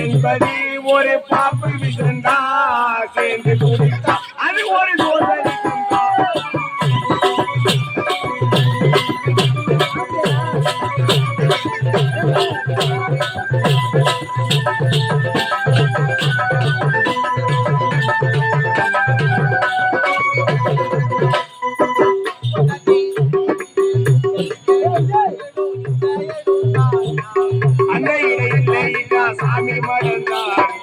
என்பது ஒரு பாப்பு விசந்தா சேர்ந்து குடித்தா அது ஒரு சோதனை அந்த இடையில சாமி மறந்தார்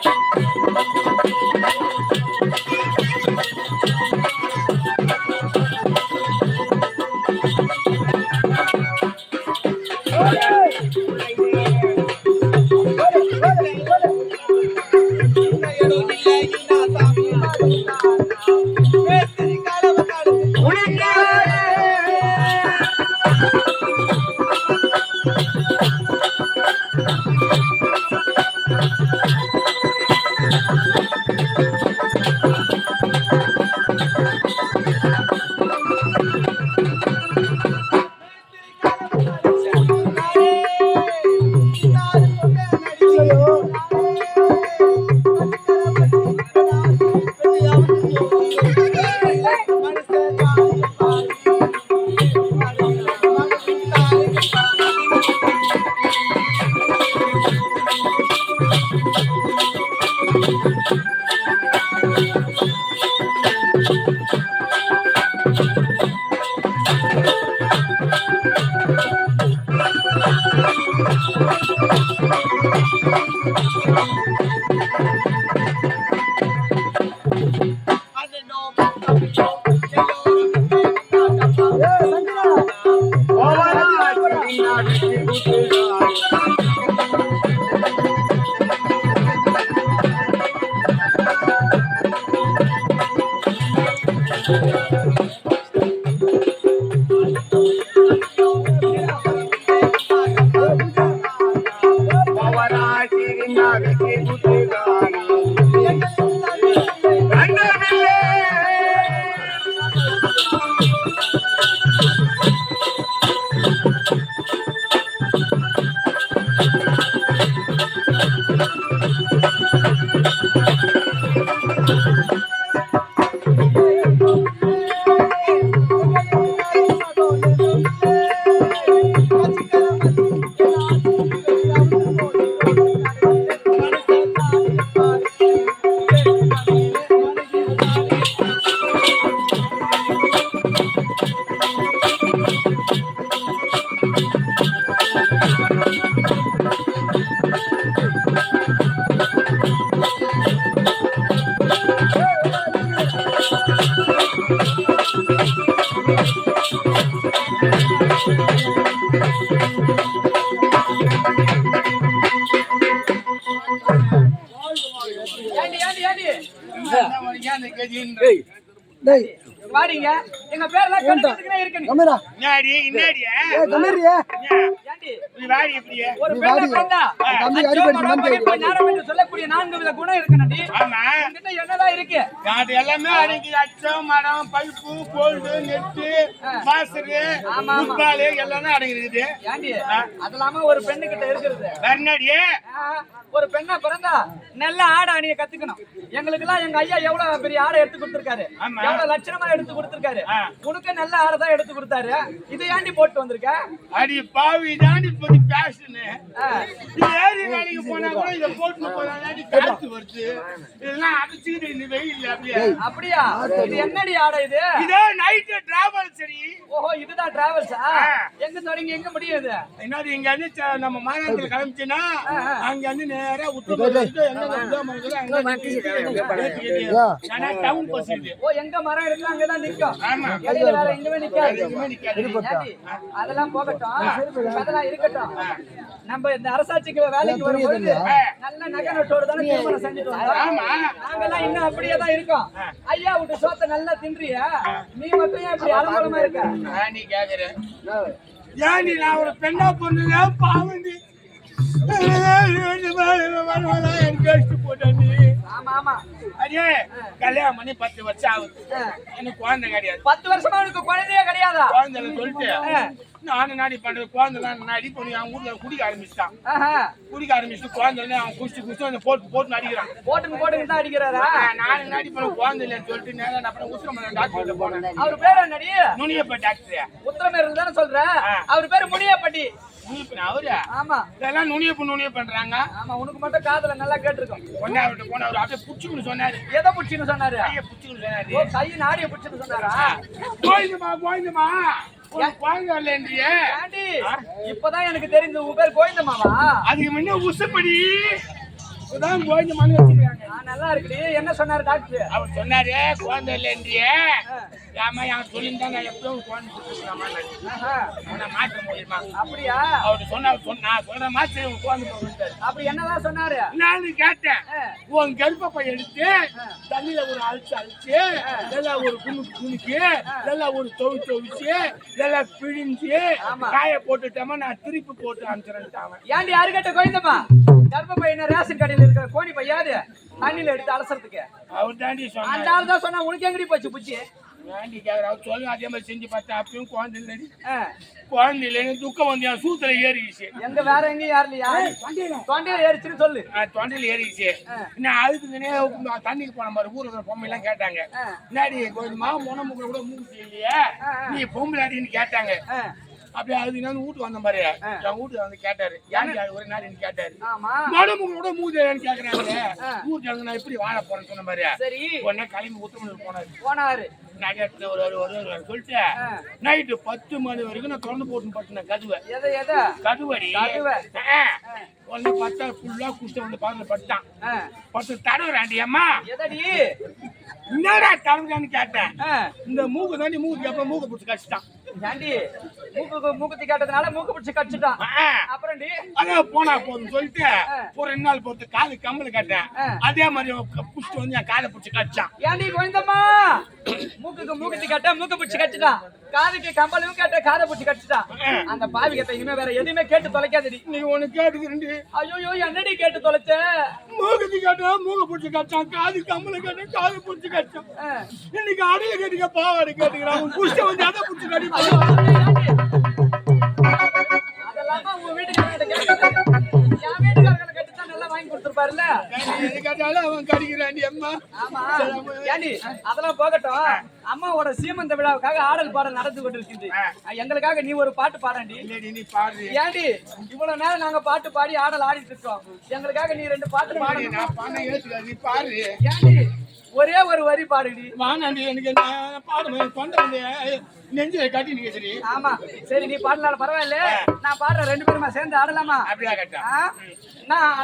வாடிங்க எங்க பேர்லாம் கணக்குறதுக்குனே இருக்கு கமரா என்னடி என்னடி கமரியா ஏண்டி நீ வாடி இப்படியே ஒரு பெண்ண பிறந்தா தம்பி அடிபட்டு ஞானம் என்று சொல்லக்கூடிய 4 வித குணம் இருக்குனடி ஆமா உன்கிட்ட என்னதான் இருக்கு அது எல்லாமே அடங்கி அச்சம் மரம் பல்பு கோல்டு நெட் பாஸ்டர் ஃபுட்பால் எல்லாமே அடங்கி இருக்குது ஏண்டி அதெல்லாம் ஒரு பெண்ணு கிட்ட இருக்குது என்னடி ஒரு பெண்ணா பிறந்தா நல்ல ஆடை அணிய கத்துக்கணும் எங்களுக்கு எல்லாம் எங்க ஐயா எவ்வளவு பெரிய ஆடை எடுத்து கொடுத்திருக்காரு எவ்வளவு லட்சணமா எடுத்து கொடுத்திருக்காரு உனக்கு நல்ல ஆடை தான் எடுத்து கொடுத்தாரு இதை ஏண்டி போட்டு வந்திருக்க அடி பாவி தாண்டி இது பேஷனு. ஏரி வேலைக்கு போனா கூட இதை போட்டு போறாங்க, காத்து வருது. இதெல்லாம் அடிச்சுக்கிட்டு இந்த வெயில் அப்படியே. அப்படியா? இது என்னடி ஆடை இது? இதே நைட்டு டிராவல் சரி. ஓஹோ, இதுதான் டிராவல்ஸா? எங்க தொடங்கி எங்க முடியுது? என்னது இங்க வந்து நம்ம மாநகரத்துல கிளம்பிச்சுன்னா அங்க வந்து நேரா உத்தரவு டவுன் பஸ் இது. ஓ, எங்க மரம் இருக்கு அங்கதான் நிக்கும். ஆமா, இடையில வேற எங்கேயுமே நிக்காது. அதெல்லாம் போகட்டும், அதெல்லாம் இருக்கட்டும். நம்ம இந்த அரசாட்சிக்கு வேலைக்கு வரும்போது நல்ல நகை நட்டோடு தானே திருமணம் செஞ்சுட்டு வந்தோம். நாங்கெல்லாம் இன்னும் அப்படியே தான் இருக்கோம். ஐயா விட்டு சோத்தை நல்லா தின்றியா? நீ மட்டும் ஏன் இப்படி அலங்கோலமா இருக்க? நீ கேக்குற ஏன்டி நான் ஒரு பெண்ணா பொண்ணு பாவண்டி ஆமா ஆமா, அதே கல்யாணம் பண்ணி 10 வருஷம் ஆகுது, எனக்கு குழந்தை கிடையாது. 10 வருஷமா உனக்கு குழந்தையே கிடையாதா? குழந்தை சொல்லிட்டு நானும் நாடி பண்றது குழந்தை நாடி பண்ணி அவன் ஊர்ல குடிக்க ஆரம்பிச்சிட்டான். குடிக்க ஆரம்பிச்சுட்டு குழந்தை அவன் குடிச்சு குடிச்சு அந்த போட்டு அடிக்கிறான். போட்டுன்னு தான் அடிக்கிறாரா? நானும் நாடி பண்ண குழந்தை இல்லைன்னு சொல்லிட்டு நேரம் அப்புறம் உத்திரமேரூர் டாக்டர் போனேன். அவர் பேர் என்னடி? நுனியப்ப டாக்டர். உத்திரமேரூர் தானே சொல்ற? அவர் பேரு முனியப்பட்டி. அவரு ஆமா, இதெல்லாம் நுனிய பண்றாங்க. ஆமா, உனக்கு மட்டும் காதுல நல்லா கேட்டிருக்கோம். கொண்டாவிட்டு போன அவர் அப்படியே புடிச்சுன்னு சொன்னாரு. எதை புடிச்சுன்னு சொன்னாரு? கையை புடிச்சுன்னு சொன்னாரு. ஓ, கை நாடிய புடிச்சுன்னு சொன்னாரா? கோயிலுமா குழந்தை இல்லைன்றியே. ஆண்டி, இப்பதான் எனக்கு தெரிஞ்சு உன் பேர் கோவிந்தம்மாவா? அதுக்கு முன்ன உசுப்படி இப்பதான் கோவிந்தம்மான்னு வச்சுக்கிறாங்க. நல்லா இருக்குடி. என்ன சொன்னாரு டாக்டர்? அவர் சொன்னாரு குழந்தை இல்லைன்றியே. ஏமா அவன் சொல்லியிருந்தா நான் எப்பவும் குழந்தை கொடுத்துருக்கலாமா மாற்ற முடியுமா? அப்படியா? அவரு நான் சொல்ற மாதிரி குழந்தை கொடுத்தாரு. அப்படி என்னதான் சொன்னாரு? நானு கேட்டேன், உன் கர்ப்பப்பை எடுத்து தண்ணியில ஒரு அழிச்சு எல்லாம் ஒரு குணுக்கி எல்லாம் ஒரு துவிச்சு எல்லாம் பிழிஞ்சு காய போட்டுட்டோமா நான் திருப்பி போட்டு அனுப்பிச்சிருந்தேன். ஏன்டி அருகட்ட கோவிந்தம்மா, கர்ப்பப்பை என்ன ரேஷன் கடையில் இருக்கிற கோணி பையாது தண்ணியில எடுத்து அலசறதுக்கு? அவர் தாண்டி சொன்னார். அந்த ஆள் தான் சொன்னா. உனக்கு எங்கடி போச்சு புச்சி? ஏண்டி கேக்குற? அவர் சொல்லு அதே மாதிரி செஞ்சு பார்த்தா அப்பயும் குழந்தை இல்லடி. குழந்தை இல்லைன்னு துக்கம் வந்து என் சூத்துல ஏறிடுச்சு. எங்க வேற எங்கேயும் ஏறலையா? தொண்டையில ஏறிச்சுன்னு சொல்லு. தொண்டையில ஏறிடுச்சு. நான் அதுக்குன்னே தண்ணிக்கு போன மாதிரி ஊருக்கு பொம்மை எல்லாம் கேட்டாங்க. முன்னாடி கொஞ்சமா முனமுக்கு கூட மூக்கு இல்லையே நீ பொம்பளை அடின்னு கேட்டாங்க. அப்படியே அது வீட்டுக்கு வந்த மாதிரி என் வீட்டுக்கு வந்து கேட்டாரு. ஏன் ஒரு நாள் கேட்டாரு, மனமுக்கு கூட மூஞ்சான்னு கேக்குறாங்க. ஊருக்கு நான் எப்படி வாழ போறேன்னு சொன்ன மாதிரி உடனே கிளம்பி உத்தரமேரூர் போனாரு. நகரத்துல ஒரு சொல்லிட்டு நைட்டு 10 மணி வரைக்கும் நான் திறந்து போட்டு பட்டினேன் கதுவை. கதுவடி ஒன்னு பார்த்தா ஃபுல்லா குடிச்சு வந்து பாருங்க பட்டான். பத்து தடவுறாண்டி அம்மா என்னடா தடவுறான்னு கேட்டேன். இந்த மூக்கு தாண்டி மூக்கு எப்ப மூக்க பிடிச்சி கடிச்சிட்டான். மூக்குத்தி கேட்டதுனால மூக்கு பிடிச்சி கடிச்சிட்டான். அப்புறம் அதான் போனா போதும் சொல்லிட்டு ஒரு 2 நாள் பொறுத்து காது கம்பல் கட்டேன். அதே மாதிரி புடிச்சிட்டு வந்து என் காதை பிடிச்சி கடிச்சான். ஏண்டி கோவிந்தம்மா, மூக்குத்தி கட்ட மூக்கு பிடிச்சி கடிச்சிட்டான், காதுக்கு கம்பலும் கேட்ட காதை பிடிச்சி கடிச்சிட்டான். அந்த பாவி கட்ட இனிமே வேற எதுவுமே கேட்டு தொலைக்காதடி. நீ ஒண்ணு கேட்டுக்கிறேன். ஐயோ, என்னடி கேட்டு தொலைச்ச? மூக்குத்தி கேட்ட மூக்க பிடிச்சி கடிச்சான், காது கம்பல கேட்ட காது பிடிச்சி கடிச்சான். இன்னைக்கு அடையில கேட்டுக்க பாவாடை கேட்டுக்கிறான். புடிச்சு வந்து அதை பிடிச்சி கடிப்பான். அதெல்லாம் உங்க வீட்டுக்காரங்க கேட்டு என் வீட்டுக்காரங்க கேட்டுதான் நல்லா வாங்கி கொடுத்துருப்பாருல்ல. கேட்டாலும் அவன் கடிக்கிறாண்டி அம்மா. ஆமா ஏண்டி, அதெல்லாம் போகட்டும். அம்மாவோட சீமந்த விழாவுக்காக ஆடல் பாடல் நடந்து கொண்டிருக்கிது. எங்களுக்காக நீ ஒரு பாட்டு பாடண்டி. நீ பாடு. ஏண்டி இவ்வளவு நேரம் நாங்க பாட்டு பாடி ஆடல் ஆடிட்டு இருக்கோம், எங்களுக்காக நீ 2 பாட்டு பாடு. நான் பண்ண ஏத்துக்க நீ பாடு. ஏண்டி ஒரே ஒரு வரி பாடுடி. வானாண்டி எனக்கு பாடு தொண்டை வந்து நெஞ்சில கட்டி நீங்க. சரி ஆமா சரி, நீ பாடலாம் பரவாயில்ல. நான் பாடுற 2 பேருமா சேர்ந்து ஆடலாமா? அப்படியா கேட்டா நான்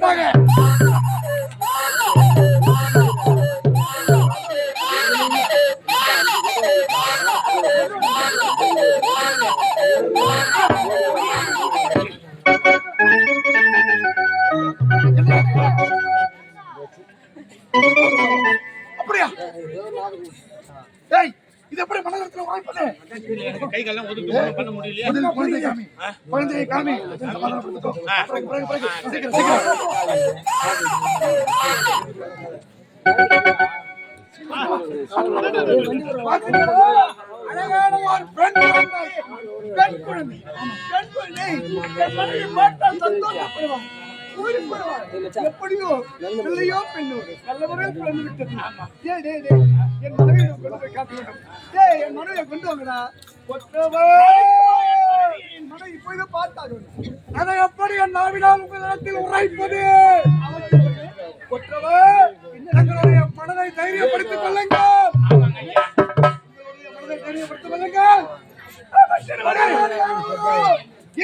கண்டிப்பாக. அப்படியா? டேய், இது எப்படி மனதில் வாய்ப்பது? கை காலம் ஒதுக்கி பண்ண முடியலையா? முதல்ல குழந்தை காமி. குழந்தையை காமி. சமாதானப்படுத்திக்கோ. பிறகு, சீக்கிரம், சீக்கிரம். அழகான ஒரு பெண் குழந்தை. பெண் குழந்தை. பெண் குழந்தை. என் மனைவி பார்த்தால் சந்தோஷப்படுவான். எப்படியோ பிள்ளையோ பெண்ணோ நல்ல முறையில் பிறந்து விட்டது. என் மனைவியை கொண்டு போய் காட்ட வேண்டும். என் மனைவியை கொண்டு வாங்கடா. என் மனைவி போய் பார்த்தாங்க. அதை எப்படி என் நாவினால் உங்களிடத்தில் உரைப்பது? தங்களுடைய மனதை தைரியப்படுத்திக் கொள்ளுங்கள். மனதை தைரியப்படுத்திக் கொள்ளுங்கள்.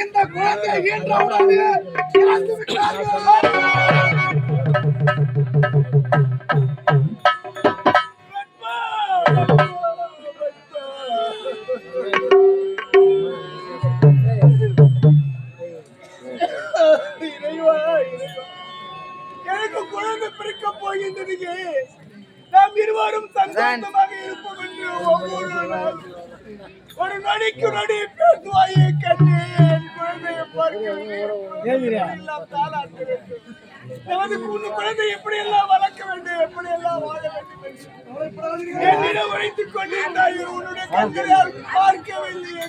இந்த குழந்தை ஈன்றவுடன் இறந்து விட்டார்கள். எனக்கு குழந்தை பிறக்க போகின்றது. நாம் இருவரும் சந்தோஷமாக இருப்போம் என்று ஒவ்வொரு நாள் ஒரு நொடிக்கு நொடி பேசுவாயே கண்ணே. குழந்தையை நமது குழந்தை எப்படி எல்லாம் வளர்க்க வேண்டும், எப்படி எல்லாம் வாழ வேண்டும் என்னிடம் உழைத்துக் கொண்டிருந்தாய். உன்னுடைய கண்களால் பார்க்கவில்லையே.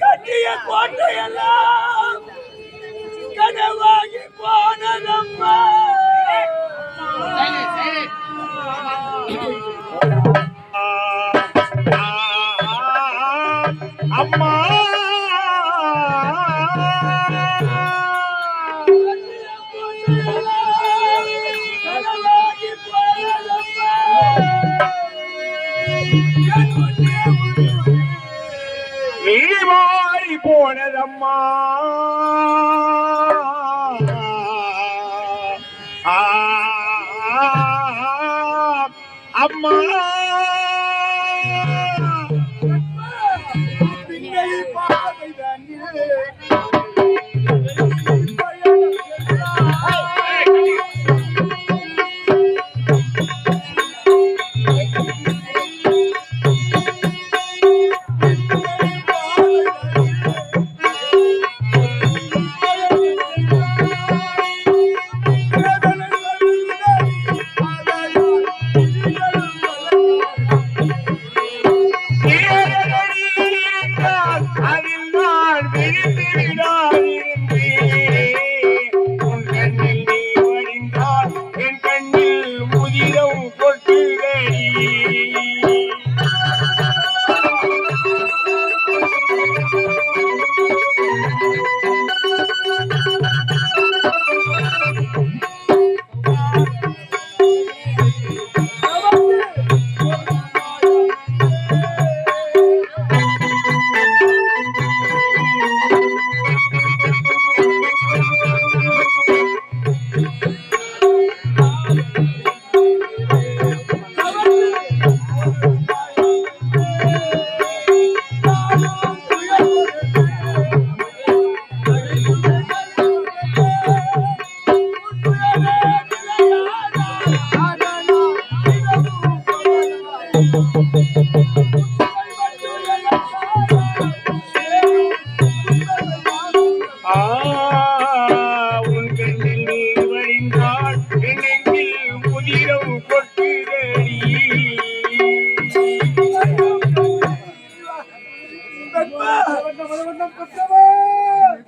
கட்டிய கோட்டையெல்லாம் கனவாகி போனதம்மா. அம்மா மாறி போனதம்மா. அம்மா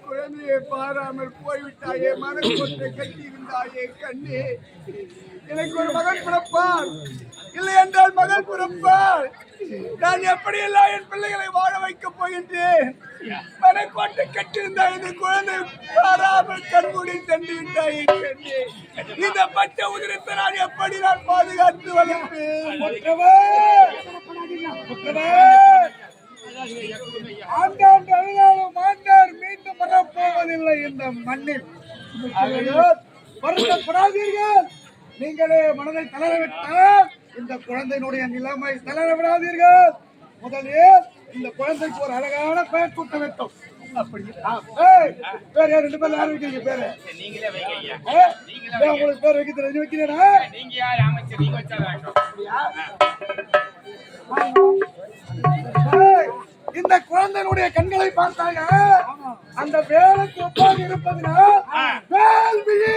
குழந்தையை பாராமல் போய்விட்டாயே, மனக்கொட்டை கட்டி இருந்தாயே கண்ணே. எனக்கு ஒரு மகன் பிறப்பார், இல்லை என்றால் மகள் பிறப்பார். நான் எப்படியெல்லாம் என் பிள்ளைகளை வாழ வைக்கப் போகின்றேன். மனக்கோட்டை கட்டியிருந்தாய், இந்த குழந்தை பாராமல் கண்மூடி சென்று விட்டாயே கண்ணே. இந்த பச்சை உதிரத்தை நான் எப்படி நான் பாதுகாத்து வளர்ப்பேன்? ஆண்டாண்டு அழுதாலும் மாண்டார் மீண்டும் வரப்போவதில்லை இந்த மண்ணில். ஆகையால் வருத்தப்படாதீர்கள். நீங்களே மனதை தளரவிட்டால் இந்த குழந்தையினுடைய நிலைமை தளர விடாதீர்கள். முதலில் இந்த குழந்தைக்கு ஒரு அழகான பெயர் சூட்ட வேண்டும். பேர் ரெண்டு பேர் யாரும் வைக்கிறீங்க பேரு? நீங்களே வைங்க ஐயா. உங்களுக்கு பேர் வைக்க தெரிஞ்சு வைக்கிறேனா? நீங்க யார் அமைச்சர்? நீங்க வச்சா இந்த குழந்தையினுடைய கண்களை பார்த்தாங்க. அந்த வேலைக்கு ஒப்பாக இருப்பதுனால் வேல்விழி.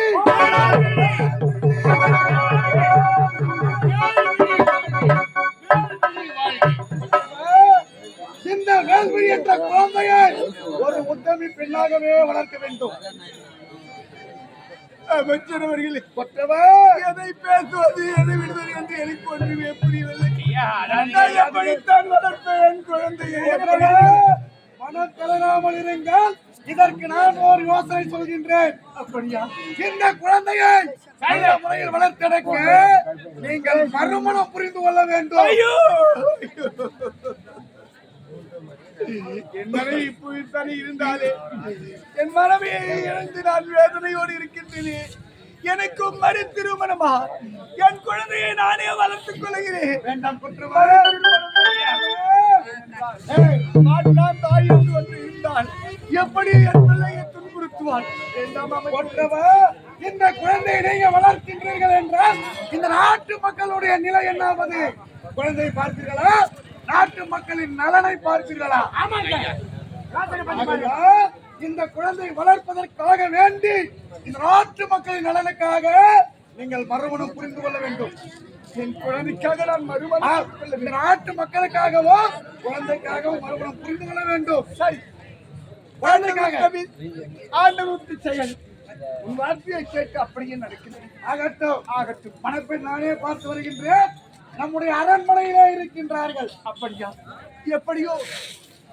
இந்த வேல்விழி என்ற குழந்தையை ஒரு உத்தமி பெண்ணாகவே வளர்க்க வேண்டும். அமைச்சரவர்களே, எதை பேசுவது எதை விடுவது என்று எனக்கு ஒன்றுமே புரியவில்லை. எப்படித்தான் வளர்ப்பேன் குழந்தையை? மனக்கலராமல் இருங்கள். இதற்கு நான் ஒரு யோசனை சொல்கின்றேன். அப்படியா? இந்த குழந்தையை நல்ல முறையில் வளர்த்தெடுக்க நீங்கள் மறுமணம் புரிந்து கொள்ள வேண்டும். என் மனைவி இப்போது இருந்தாலே என் மனைவியை இழந்து நான் வேதனையோடு இருக்கின்றேன். எனக்கும் மறு திருமணமா என் குழந்தையை நானே வளர்த்துக் கொள்கிறேன். வேண்டாம் தாய் என்று வந்து இருந்தால் எப்படி என் பிள்ளையை துன்புறுத்துவாள்? இந்த குழந்தையை நீங்க வளர்க்கின்றீர்கள் என்றால் இந்த நாட்டு மக்களுடைய நிலை என்னாவது? குழந்தையை பார்ப்பீர்களா? நாட்டு மக்களின் நலனை பார்ப்பீர்களா? இந்த குழந்தை வளர்ப்பதற்காக வேண்டி இந்த நாட்டு மக்களின் நலனுக்காக நீங்கள் மறுமணம் புரிந்து கொள்ள வேண்டும். என் குழந்தைக்காக நான் மறுமணம் இந்த நாட்டு மக்களுக்காகவும் குழந்தைக்காகவும் மறுமணம் புரிந்து கொள்ள வேண்டும். சரி, குழந்தைக்காக ஆண்டவருக்கு செயல். உன் வார்த்தையை கேட்க அப்படியே நடக்கிறது. ஆகட்டும் ஆகட்டும். மணப்பெண் நானே பார்த்து வருகின்றேன். நம்முடைய அரண்மனையிலே இருக்கின்றார்கள். அப்படியா? எப்படியோ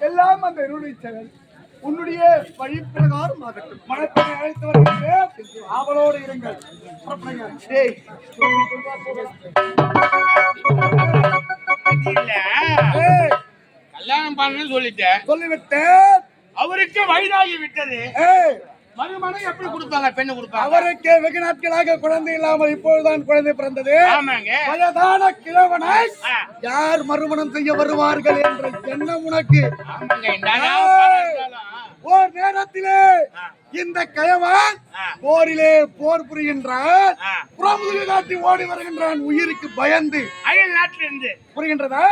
எல்லாம் அந்த என்னுடைய செயல். உன்னுடைய வழி பிரகாரம் ஆகட்டும். மணப்பெண்ணை அழைத்து வருகின்றேன். அவளோடு இருங்கள். கல்யாணம் பண்ணு சொல்லிட்டேன், சொல்லிவிட்டேன். அவருக்கு வயதாகி விட்டது. மறுமணம் எப்படி கொடுப்பாங்க? பெண்ணு கொடுப்பாங்க. அவருக்கு வெகு நாட்களாக குழந்தை இல்லாமல் இப்பொழுதுதான் குழந்தை பிறந்தது. ஆமாங்க. வயதான கிழவனை யார் மறுமணம் செய்ய வருவார்கள் என்ற எண்ணம் உனக்கு? ஓர் நேரத்திலே இந்த கயவன் போரிலே போர் புரிகின்றான். புறமுதுகு காட்டி ஓடி வருகின்றான் உயிருக்கு பயந்து. அயல் நாட்டிலிருந்து புரிகின்றதா?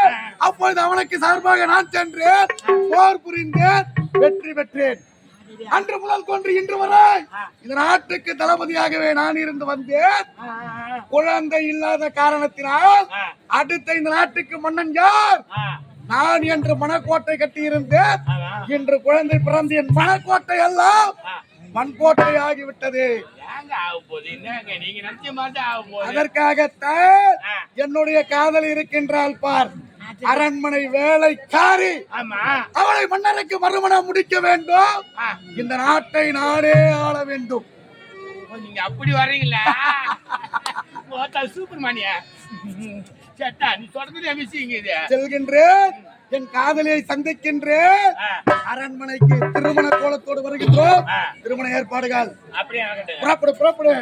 அப்பொழுது அவனுக்கு சார்பாக நான் சென்றேன். போர் புரிந்தேன், வெற்றி பெற்றேன். அன்று முதல் கொன்று இன்று வரை இந்த நாட்டுக்கு தளபதியாகவே நான் இருந்து வந்தேன். குழந்தை இல்லாத காரணத்தினால் அடுத்த இந்த நாட்டுக்கு மன்னன் யார்? நான் என்று மணக்கோட்டை கட்டி இருந்தேன். இன்று குழந்தை பிறந்து என் மணக்கோட்டை எல்லாம் மண்கோட்டை ஆகிவிட்டது. அதற்காகத்தான் என்னுடைய காதல் இருக்கின்றாள் பார், அரண்மனை வேலைக்காரி. அவளை மன்னருக்கு மறுமணம் முடிக்க வேண்டும். இந்த நாட்டை நாடே ஆள வேண்டும். நீங்க அப்படி வர்றீங்களா? சூப்பர்மானியா சேட்டா, நீ தொடர்ந்து செல்கின்றேன். என் காதலியை சந்திக்கின்றேன். அரண்மனைக்கு திருமண கோலத்தோடு வருகின்றோம். திருமண ஏற்பாடுகள் அப்படியே புறப்படு புறப்படு.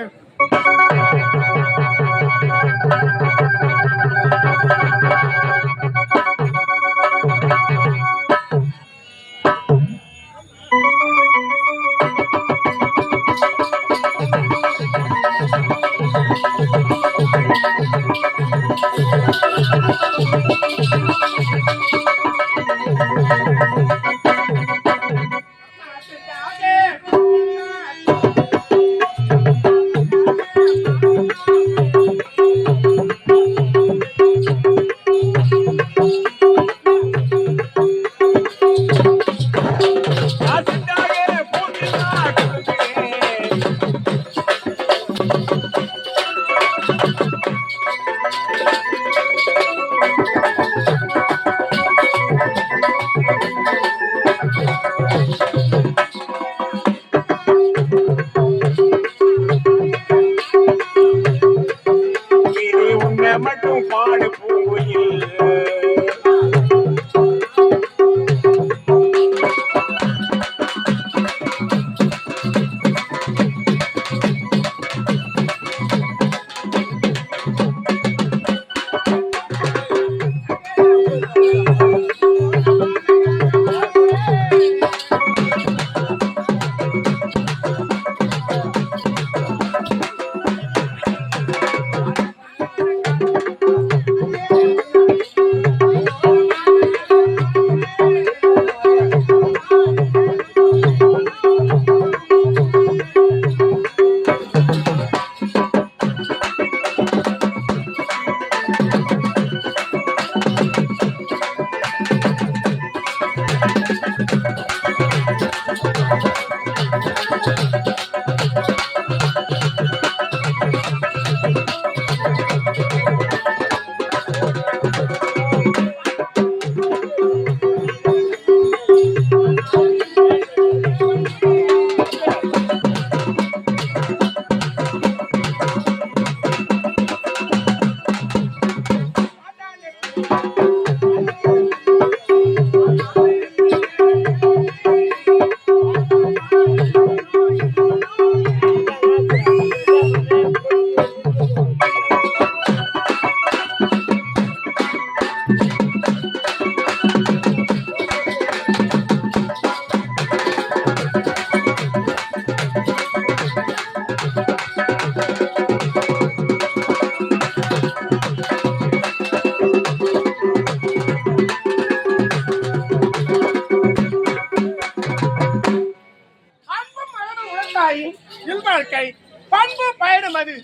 தாய் இல்வாழ்க்கை பண்பு பயணம் அது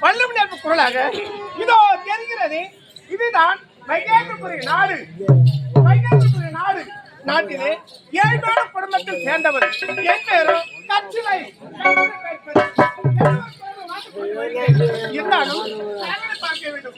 வள்ளுவன் என்ப குரலாக இதோ தெரிகிறது. இதுதான் வைகேந்திரபுரி நாடு. வைகேந்திரபுரி நாடு நாட்டிலே ஏழ்மையான குடும்பத்தில் சேர்ந்தவர். என் பேரும் கச்சிலை. இருந்தாலும் பார்க்க வேண்டும்.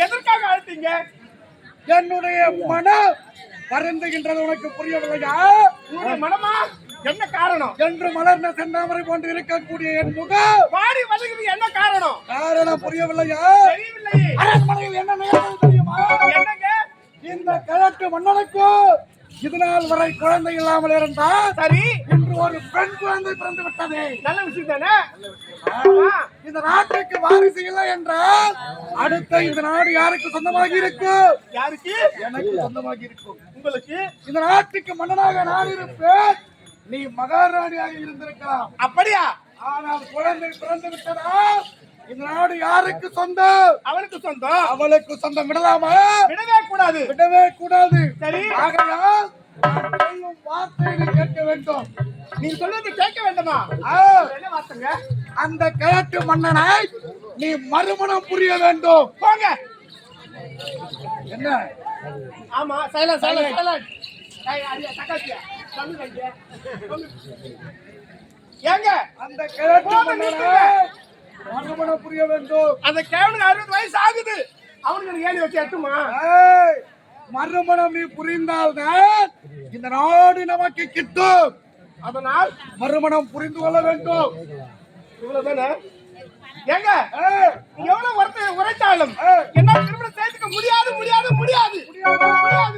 எதற்காக அழைத்தீங்க? என்னுடைய மனம் வருந்துகின்றது. உனக்கு புரியவில்லையா? உங்களுடைய மனமா? என்ன காரணம்? என்று மலர்ந்த செந்தாமரை போன்று இருக்கக்கூடிய என் முகம் வாடி வதங்குது. என்ன காரணம்? காரணம் புரியவில்லையா? தெரியவில்லையே. அரண்மனையில் என்ன நிகழ்ந்தது தெரியுமா? என்னங்க? இந்த கிழக்கு மன்னனுக்கு இதுநாள் வரை குழந்தை இல்லாமல் இருந்தால் சரி, இன்று ஒரு பெண் குழந்தை பிறந்து விட்டது. நல்ல விஷயம் தானே? இந்த நாட்டுக்கு வாரிசு இல்லை என்றால் அடுத்த இந்த நாடு யாருக்கு சொந்தமாகி இருக்கும்? யாருக்கு? எனக்கு சொந்தமாகி இருக்கும். உங்களுக்கு? இந்த நாட்டுக்கு மன்னனாக நான் இருப்பேன், நீ மகாராணியாக இருந்திருக்கலாம். அப்படியா? ஆனால் குழந்தை பிறந்து விட்டதா இந்த நாடு யாருக்கு சொந்தம்? அவளுக்கு சொந்தம். அவளுக்கு சொந்தம். விடலாமா? விடவே கூடாது. விடவே கூடாது. சரி, ஆகையால் நான் சொல்லும் வார்த்தையை நீ கேட்க வேண்டும். நீ சொல்றது கேட்க வேண்டுமா? என்ன வார்த்தைங்க? அந்த கிழக்கு மன்னனை நீ மறுமணம் புரிய வேண்டும். போங்க. என்ன? ஆமா, சைலன்ட் சைலன்ட் சைலன்ட். தக்காச்சியா தமிழ் வைங்க. ஏங்க அந்த கிழக்கு மன்னனை மறுமணம் புரிய வேண்டும். அந்த கேவனுக்கு 60 வயசு ஆகுது. அவனுக்கு 7 வச்சு எட்டுமா? மறுமணம் நீ புரிந்தால்தான் இந்த நாடு நமக்கு கிட்டும். அதனால் மறுமணம் புரிந்து கொள்ள வேண்டும். இவ்வளவுதானே? ஏங்க எவ்வளவு உரைத்தாலும் என்ன திருமணம் சேர்த்துக்க முடியாது முடியாது முடியாது முடியாது.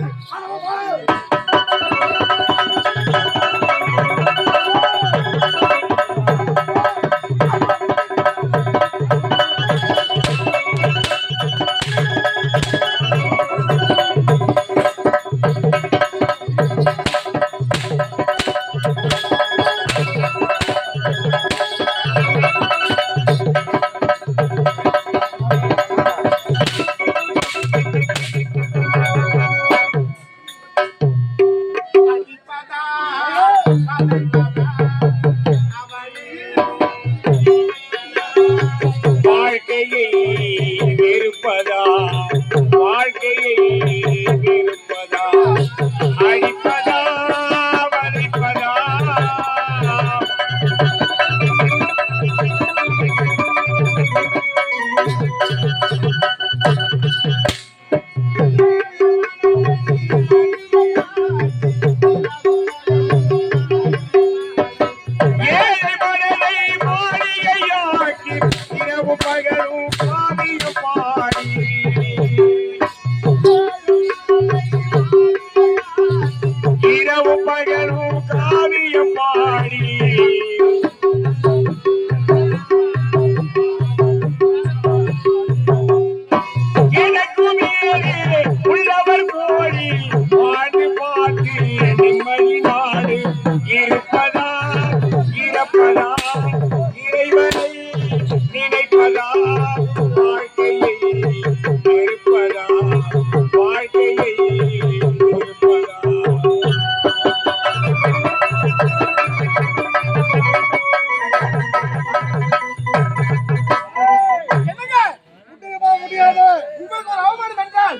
உங்களுக்கு ஒரு அவமானம் என்றால்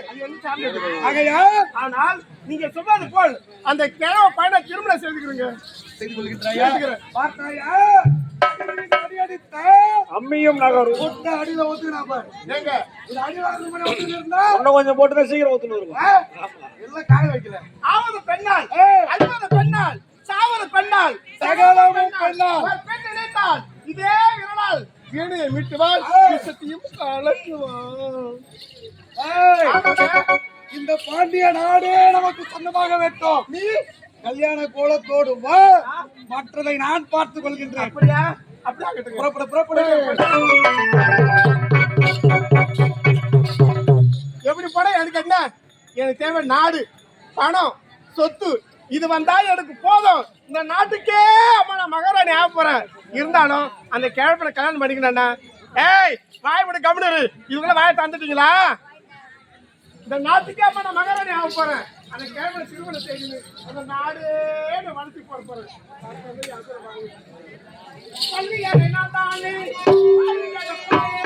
அது என்ன சார்ந்தது? ஆகையால் ஆனால் நீங்க சொல்றது போல் அந்த கிழவ பையனை திருமணம் செய்துக்கிறீங்க. செய்து கொள்கின்றாயா? பார்த்தாயா? அடியடித்த அம்மியும் நகரும் ஒட்ட அடியில ஒத்துக்கினா பாரு. ஏங்க இது அடி வாங்குற மாதிரி ஒத்துக்கிட்டு இருந்தா, இன்னும் கொஞ்சம் போட்டுதான் சீக்கிரம் ஒத்துன்னு இருக்கும். எல்லாம் காய வைக்கல. ஆவது பெண்ணால் அழுவது பெண்ணால் சாவது பெண்ணால் சகலமும் பெண்ணால். ஒரு பெண் நினைத்தால் இதே விரலால் வீணையை மீட்டுவாள், விஷத்தையும் கலக்குவாள். ஏய், இந்த பாண்டிய நாடே நமக்கு சொந்தமாக வேண்டும். நீ கல்யாண கோலத்தோடு வா, மற்றதை நான் பார்த்துக் கொள்கின்றேன். அப்படியா? அப்படி ஆகட்டும். புறப்பட புறப்படு. எப்படி படம் எனக்கு என்ன? எனக்கு தேவை நாடு, பணம், சொத்து. இது வந்தா எனக்கு போதும். இந்த நாட்டுக்கே அம்மா நான் மகாராணி ஆக போறேன். இருந்தாலும் அந்த கிழப்பனை கல்யாணம் பண்ணிக்கணும்னா, ஏய் வாய் விட கம்முனு, இவங்கள வாயை தந்துட்டீங்களா? இந்த நாட்டுக்கே அம்மா நான் மகாராணி ஆக போறேன். அந்த கிழப்பனை திருமணம் செய்யணும். அந்த நாடே நான் வளர்த்தி போற போறேன். பள்ளியறை நான் தானே, பள்ளியறை போறேன்.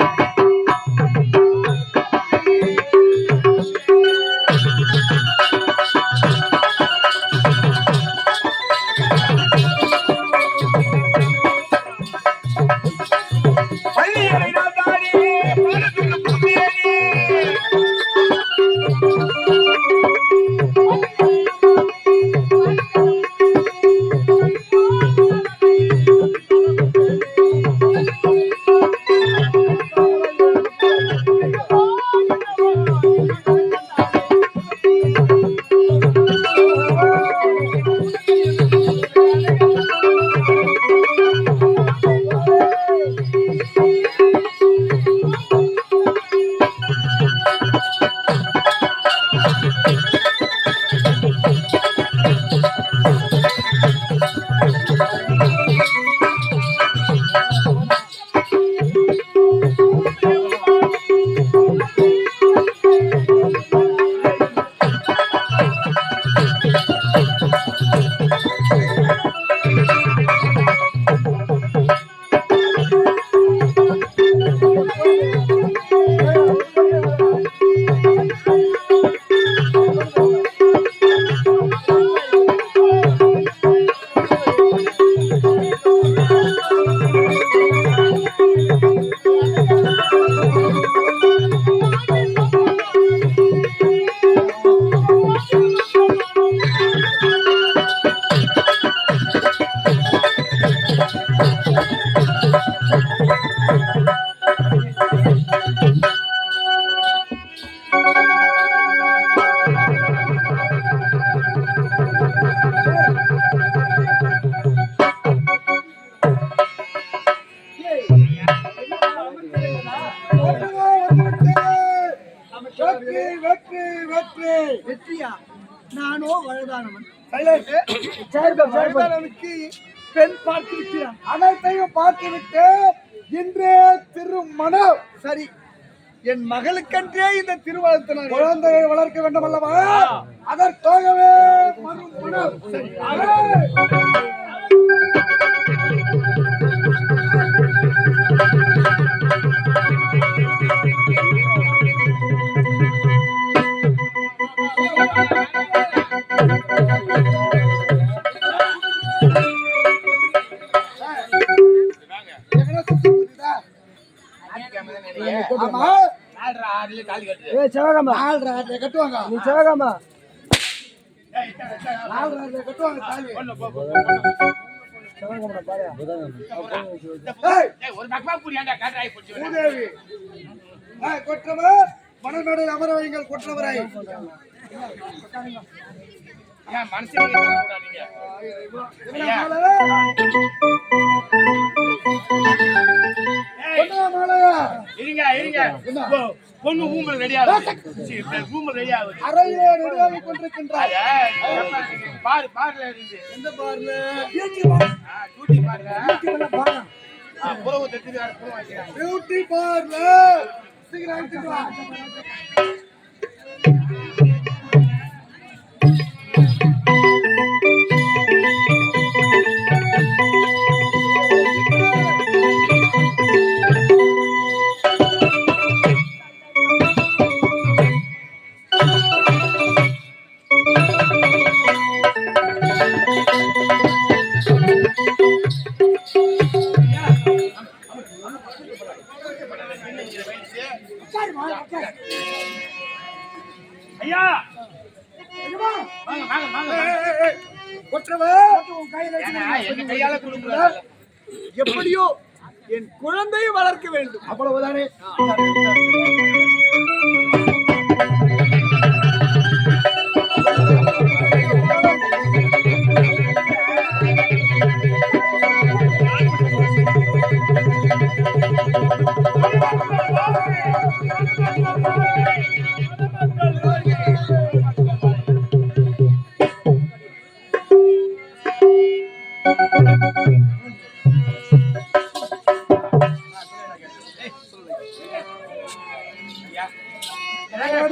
வெற்றி வெற்றி வெற்றி. வெற்றியா? நானோ வயதானவன். வயதானவனுக்கு பெண் பார்த்து விட்டான். அனைத்தையும் பார்த்துவிட்டு இன்றே திருமணம். சரி, என் மகளுக்கென்றே இந்த திருமணத்தை நான் குழந்தையை வளர்க்க வேண்டும் அல்லவா? அதற்காகவே மறுமணம். சரி, ஆமா, சிவகாமா கட்டுவாங்க. நீ சிவகாமா கட்டுவாங்க தாலி. பூதேவி கொற்றவர் மணமேடையில் அமர வையுங்கள். கொற்றவரை பொண்ணு ஊம்பல் ரெடியாகுது. ஊம்பல் ரெடியாகுது. அறையிலே ரெடியாகி கொண்டிருக்கின்றார். பாரு பாருல இருந்து எந்த பார்ல? டூட்டி பாருல. புறவு தட்டு பியூட்டி பார்ல. சீக்கிரம் அழைச்சிட்டு வா. ஐயா வாங்க வாங்க வாங்க எங்க கையால கொடுங்க. எப்படியோ என் குழந்தையை வளர்க்க வேண்டும். அவ்வளவுதானே.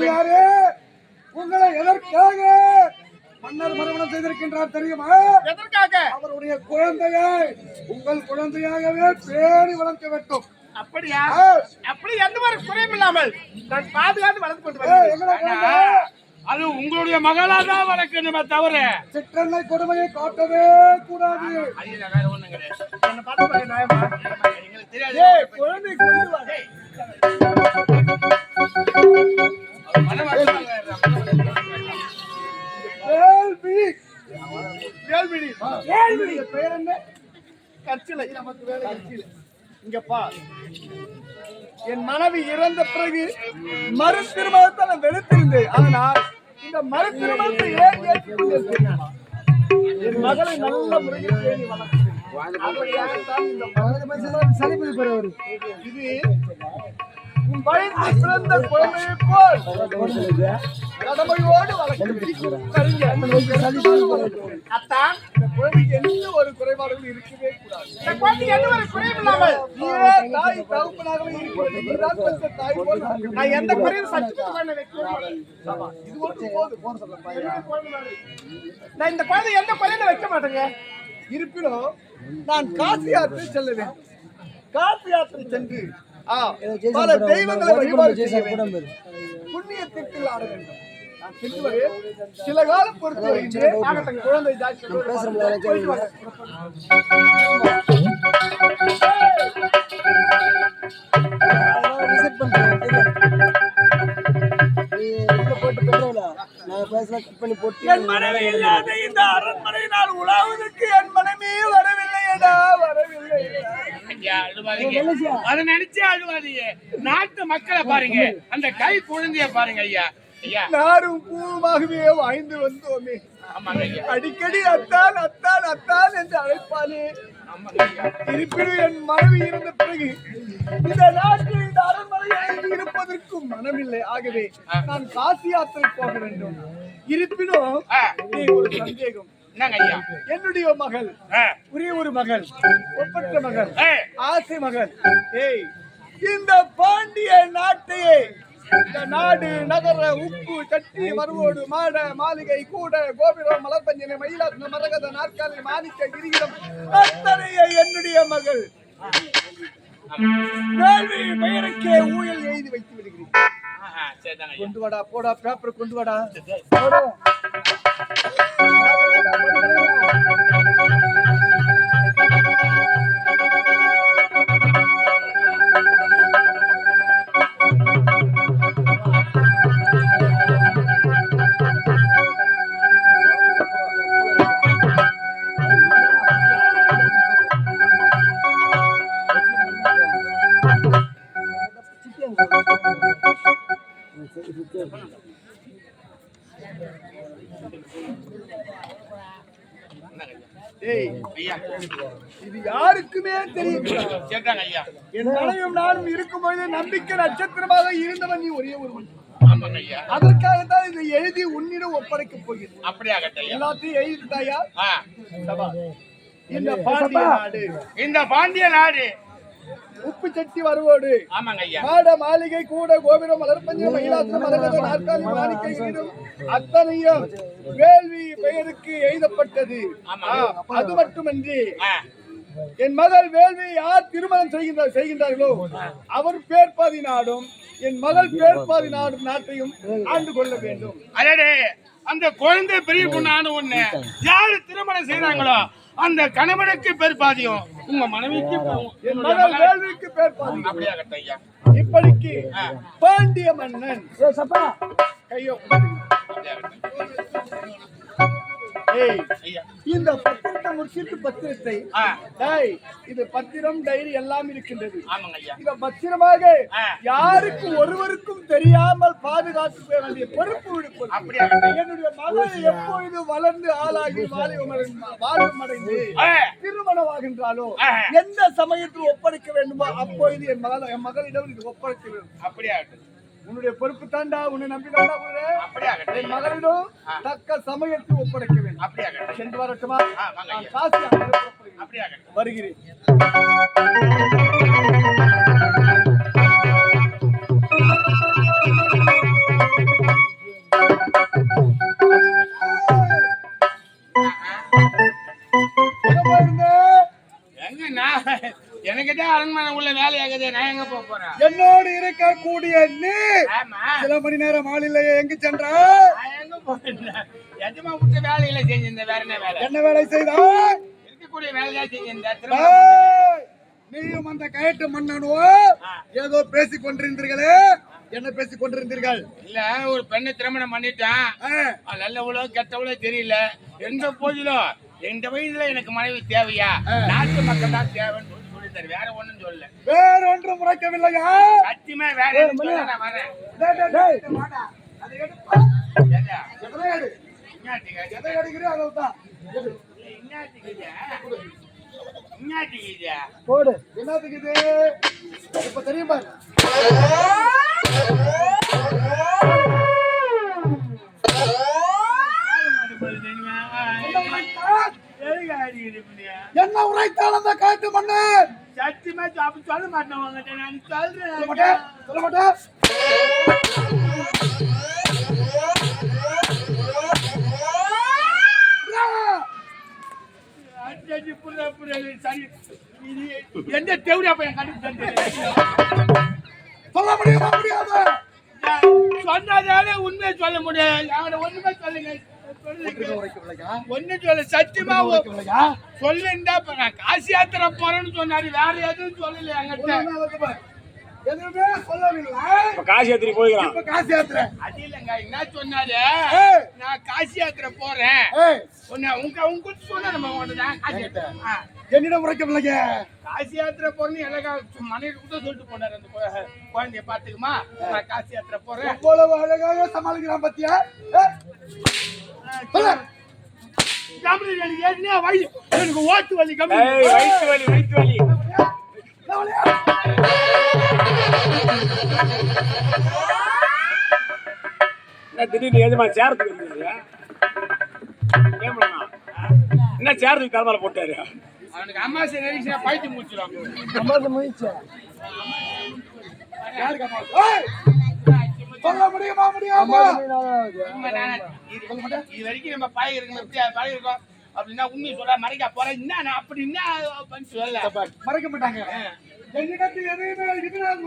யாரே உங்களை எதற்காக மன்னர் மறுமணம் செய்திருக்கின்றார் தெரியுமா? எதற்காக? அவருடைய குழந்தையை உங்கள் குழந்தையாகவே பேணி வளர்க்க வேண்டும். அப்படியா? அப்படி எந்த ஒரு குறையும் இல்லாமல் நான் பாதுகாத்து வளர்த்து கொண்டு வருகிறேன். அது உங்களுடைய மகளா தான் வளர்க்கணுமே தவிர சிற்றன்னை கொடுமையை காட்டவே கூடாது. என்ன பார்த்து பாரு நாயமா. எங்களுக்கு தெரியாது. ஏய் குழந்தை கொண்டு வா. வேள்வி வேல்விழி. வேள்வி பெயர் என்ன? கற்சிலை. நமக்கு வேலை கற்சிலை. இங்க பார். என் மனைவி இறந்த பிறகு மறு திருமணத்தை நான் வெறுத்திருந்தேன். ஆனால் இந்த மறு திருமணத்தை ஏன் ஏற்றுக்கொண்டிருக்கிறேன்? என் மகளை நல்ல முறையில் பேணி வளர்க்கிறேன். அப்படியாகத்தான் இந்த சலிப்பு பெறுவர். இது உன் வயிற்றில் பிறந்த குழந்தையைப் போல் கடமையோடு வளர்க்கிறேன். அத்தான் இந்த குழந்தைக்கு எந்த ஒரு குறைபாடுகளும் இருக்கவே கூடாது. இந்த குழந்தைக்கு எந்த ஒரு குறையும் இல்லாமல் நீரே தாய் தகப்பனாகவே இருக்கிறது. நீதான் பெற்ற தாய் போல் நான் எந்த குறையும் சச்சுக்கு வைக்கிறேன். இது ஒன்று போதும். நான் இந்த குழந்தை எந்த குறையும் வைக்க மாட்டேங்க. இருப்பினும் நான் காசி யாத்திரை செல்ல வேண்டும். காசி யாத்திரை சென்று பல தெய்வங்களை வழிபாடு செய்ய வேண்டும். புண்ணியத்திற்குள் ஆட வேண்டும். நான் சென்று வரேன். சில காலம் பொறுத்து வருகின்றேன். குழந்தை என் மனைவி இல்லாத இந்த அரண்மனையினால் உலாவதற்கு என் மனைவி வரவில்லையடா, வரவில்லை. அதை நினைச்சே அழுவாதீங்க. நாட்டு மக்களை பாருங்க, அந்த கை குழந்தைய பாருங்க ஐயா. ஐயா நாரும் பூமாகவே வாய்ந்து வந்தோமே. அடிக்கடி அத்தான் அத்தான் அத்தான் என்று அழைப்பானே. இருப்பினும் என் மனைவி இருந்த பிறகு இந்த நாட்டில் இந்த அரண்மனையில் இருப்பதற்கும் மனமில்லை. ஆகவே நான் காசி யாத்திரை போக வேண்டும். இருப்பினும் ஒரு சந்தேகம். என்னுடைய மகள் ஒரே ஒரு மகள், ஒப்பற்ற மகள், ஆசை மகள். இந்த பாண்டிய நாட்டையே இந்த நாடு நகர உப்பு சட்டி மறுவோடு மாட மாளிகை கூட கோபுரம் மலர்பஞ்சனை மயிலாத்ம மரகத நாற்காலி மாணிக்க கிரீடம் அத்தனைய என்னுடைய மகள் வேள்வி பெயருக்கே ஊழல் எழுதி வைத்து விடுகிறேன். கொண்டு வாடா, போடா பேப்பர் கொண்டு வாடா. இது யாருக்குமே தெரியும். என் மனைவியும் நானும் இருக்கும்போது நம்பிக்கை நட்சத்திரமாக இருந்தவன் நீ ஒரே ஒருவன். அதற்காகத்தான் இதை எழுதி உன்னிடம் ஒப்படைக்கப் போகிறேன். அப்படியாகட்டும். எல்லாத்தையும் எழுதிட்டாயா? இந்த பாண்டிய நாடு, இந்த பாண்டிய நாடு உப்பு சட்டி வருவோடு மாட மாளிகை கூட கோபுரம் மலர்பஞ்ச மயிலாத்திரம் மரகத நாற்காலி மாணிக்கை கிரீடம் அத்தனையும் வேள்வி பெயருக்கு எழுதப்பட்டது. அது மட்டுமன்றி என் மகள் வேள்வி யார் திருமணம் செய்கின்றார்களோ அவர் பேர்பாதி நாடும் என் மகள் பேர்பாதி நாட்டையும் ஆண்டு கொள்ள வேண்டும். அடடே, அந்த குழந்தை பெரிய பொண்ணான ஒண்ணு யாரு திருமணம் செய்யறாங்களோ அந்த கணவனுக்கு பேர்பாதியும் உங்க மனைவிக்கு என் மகள் வேள்விக்கு பேர்பாதி. அப்படியாகட்டும் ஐயா. இப்படிக்கு பாண்டிய மன்னன் கையோ ஏய் ஐயா இந்த பத்திரத்தை முடிச்சிட்டு பத்திரத்தை டேய் இது பத்திரம் டைரி எல்லாம் இருக்கின்றது. ஆமாங்க ஐயா இத பத்திரமாக யாருக்கும் ஒருவருக்கும் தெரியாமல் பாதுகாத்து வேண்டிய பொறுப்பு விடுப்பது. அப்படியே என்னுடைய மகள் எப்பொழுது வளர்ந்து ஆளாகி வாழ்வமடைந்து திருமணமாகின்றாலோ எந்த சமயத்தில் ஒப்படைக்க வேண்டுமோ அப்பொழுது என் மகளிடம் இது ஒப்படைக்க வேண்டும். அப்படியே உன்னுடைய பொறுப்பு தாண்டா, உன்னை நம்பி தாண்டா அப்படியே என் மகளிடம் தக்க சமயத்தில் ஒப்படைக்க வேண்டும். அப்படியே சென்று வரட்டுமா? வாங்க நான் காசு அனுப்புகிறேன். அப்படியே வருகிறேன். எங்க நான் எனக்கிட்ட அரண்மனை உள்ள வேலையாகுது, நான் எங்க போறேன்? என்னோடு இருக்கக்கூடிய நீ ஆமா சில மணி நேரம் ஆளில்லையே எங்கு சென்ற? நான் எங்க போறேன்? எஜமா விட்டு வேலையில செஞ்சிருந்த, வேற என்ன வேலை? என்ன வேலை செய்தா? இருக்கக்கூடிய வேலையா செஞ்சிருந்த. நீயும் அந்த கயட்டு மன்னனோ ஏதோ பேசிக் கொண்டிருந்தீர்களே, என்ன பேசிக் கொண்டிருந்தீர்கள்? இல்ல ஒரு பெண்ணை திருமணம் பண்ணிட்டான், நல்லவளோ கெட்டவளோ தெரியல. எந்த போதிலும் இந்த வயசுல எனக்கு மனைவி தேவையா, நாட்டு மக்கள் தான் தேவைன்னு சொல்லித்தாரு, வேற ஒண்ணும் சொல்லல. வேற ஒன்றும் முறைக்கவில்லையா? சத்தியமா வேற எதுவும் சொல்லல, நான் வரேன். ஏண்டா? எதை அடிக்கிறீ அதான் போடு. என்னத்துக்கு இது இப்ப தெரியும் பாரு. என்ன உரைத்தால் அந்த காட்டு மண்ணு? சத்தியமா சொல்ல மாட்டேன், நான் சொல்றேன். சொல்ல மாட்டேன். எந்த தேவையா பையன் கண்டு சொல்ல முடியுமா? முடியாது. சொன்னதாலே உண்மையை சொல்ல முடியாது. அவனை ஒண்ணுமே சொல்லுங்க, ஒண்ணு சொல்ல. சத்தியமா சொல்லுண்டா நான் காசி யாத்திரை போறேன்னு சொன்னாரு, வேற எதுவும் சொல்லல என்கிட்ட. எதுவுமே சொல்லவில்லை. காசி யாத்திரை போய்க்கிறான். இப்ப காசி யாத்திரை அது இல்லைங்க, என்ன சொன்னாரு, நான் காசி யாத்திரை போறேன். உங்க சொன்ன என்னிடம் உரைக்கவில்லைங்க. காசி யாத்திரை போறேன்னு எனக்கு மனைவி கூட சொல்லிட்டு போனாரு. அந்த குழந்தைய பாத்துக்குமா, நான் காசி யாத்திரை போறேன். எவ்வளவு அழகாக சமாளிக்கிறான் பத்தியா? எனக்கு ஏற்கனவே வழி, எனக்கு ஓட்டு வலி கம்மி, வயிற்று வலி வயிற்று வலி. திடீர்னு எதுமா சேரத்துக்கு என்ன சேரத்துக்கு தலைமையில போட்டாரு? அவனுக்கு அம்மாசை நெரிசா பயிற்சி முடிச்சிடும். சொல்ல முடியுமா? முடியாம இது வரைக்கும் நம்ம பழகி இருக்கோம் அப்படின்னா உண்மையை சொல்ல மறைக்க போறேன். என்ன அப்படி என்ன சொல்ல மறைக்க மாட்டாங்க. என்னிடத்தில் எதையுமே இதனால்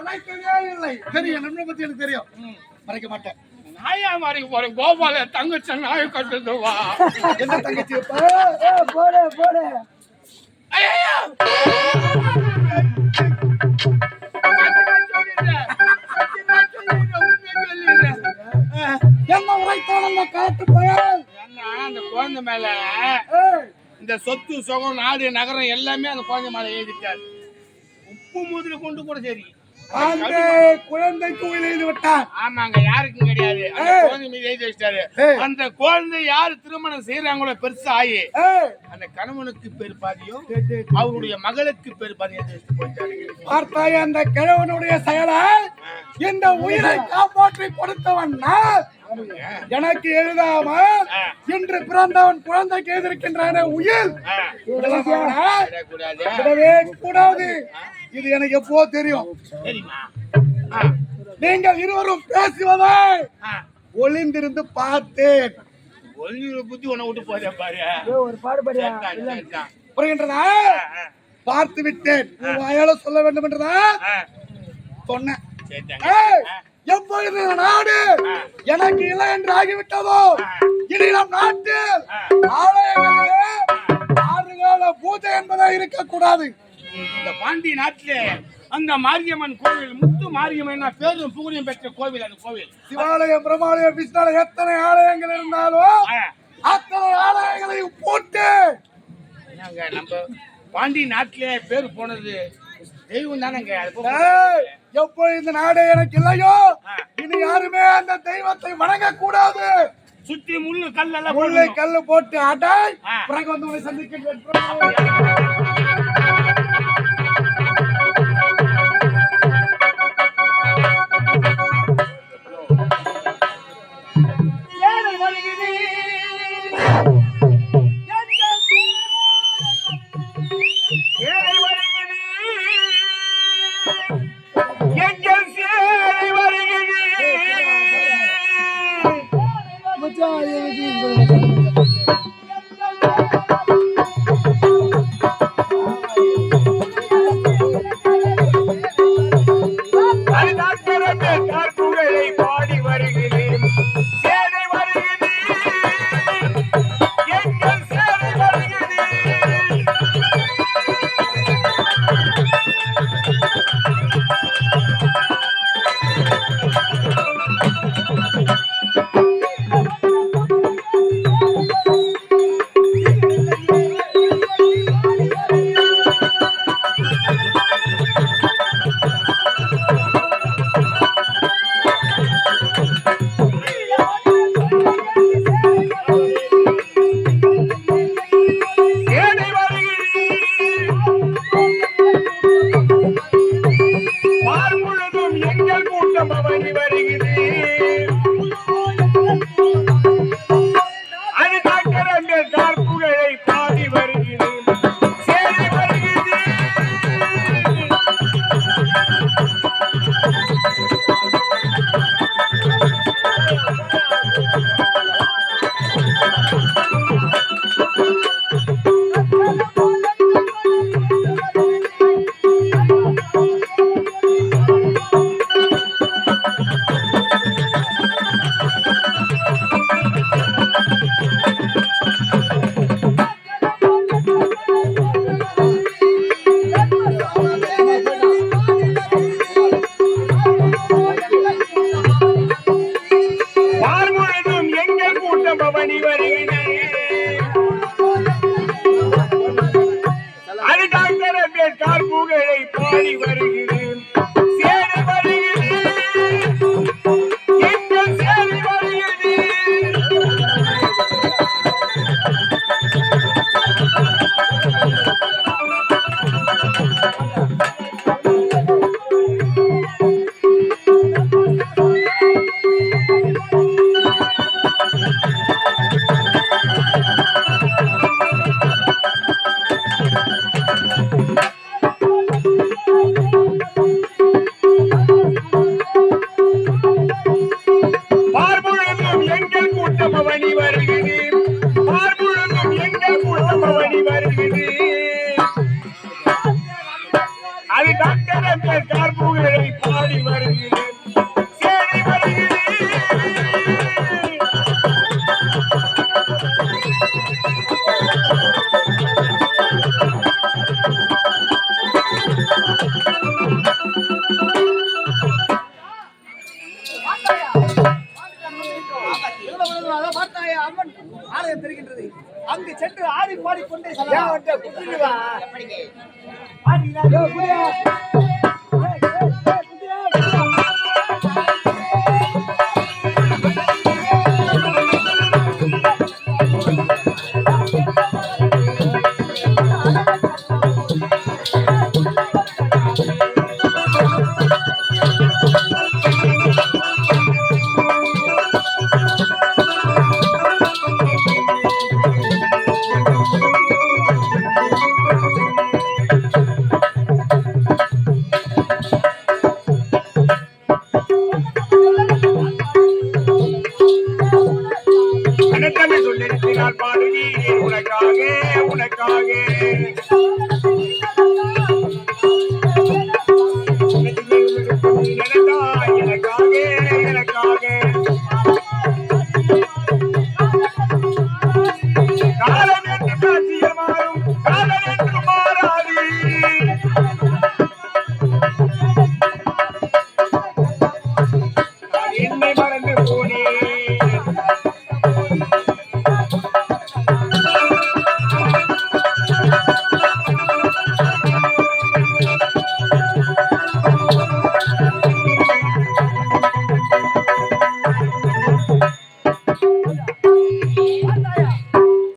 மறைக்கவே இல்லை. தெரியும், நம்மளை பத்தி எனக்கு தெரியும். மறைக்க மாட்டேன். நாயா மறைக்க போறேன். கோபால தங்கச்சி நாய கட்டுதுவா. என்ன தங்கச்சி? போடு போடு. என்ன உரைத்தான காட்டு பயல்? அந்த குழந்தை மேல இந்த சொத்து சுகம் நாடு நகரம் எல்லாமே அந்த குழந்தை மேல எழுதிட்டாரு. உப்பு முதல கொண்டு கூட சரி அந்த குழந்தைக்கு எழுதி விட்டார். ஆமாங்க, யாருக்கும் கிடையாது. அந்த குழந்தை மீது எழுதி வச்சிட்டாரு. அந்த குழந்தை யாரு திருமணம் செய்யறாங்களோ பெருசா ஆகி அந்த கணவனுக்கு பேர் பாதியும் அவருடைய மகளுக்கு பேர் பாதியும் எழுதி வச்சுட்டு போயிட்டாரு. பார்த்தாய் அந்த கிழவனுடைய செயலை? இந்த உயிரை காப்பாற்றி கொடுத்தவன் நான். எனக்கு எழுதாம இன்று பிறந்தவன் குழந்தைக்கு எழுதிருக்கின்ற உயிர் விடவே கூடாது. இது எனக்கு எப்போ தெரியும். நீங்கள் இருவரும் பேசுவதை ஒளிந்திருந்து பார்த்தேன். ஒளிந்து புத்தி உன்னை விட்டு போதே பாரு. ஒரு பாடுபடியா புரிகின்றதா? பார்த்து விட்டேன். வாயால சொல்ல வேண்டும் என்றதா சொன்னேன். எப்பொழுது நாடு எனக்கு இல்லை என்று ஆகிவிட்டதோ, இனி நம் நாட்டில் ஆலயங்களிலே ஆறுகால பூஜை என்பதை இருக்கக்கூடாது. இந்த பாண்டி நாட்டிலே அந்த மாரியம்மன் கோவில் முத்து மாரியம்மன் பேரும் புகழையும் பெற்ற கோவில் அந்த கோவில். சிவாலயம், பிரம்மாலயம், விஷ்ணாலயம் எத்தனை ஆலயங்கள் இருந்தாலும் அத்தனை ஆலயங்களையும் போட்டு நம்ம பாண்டி நாட்டிலே பேரு போனது தெய்வம் தானேங்க. எப்போ இந்த நாடு எனக்கு இல்லையோ இனி யாருமே அந்த தெய்வத்தை வணங்க கூடாது. சுத்தி முள்ளு கல்லெல்லாம் முள்ளை கல்லு போட்டு அடாய் பிறகு வந்து உங்களை சந்திக்கின்றேன். அங்கு சென்று ஆடி பாடிக்கொண்டே பாடுவீர் உனக்காக உனக்காக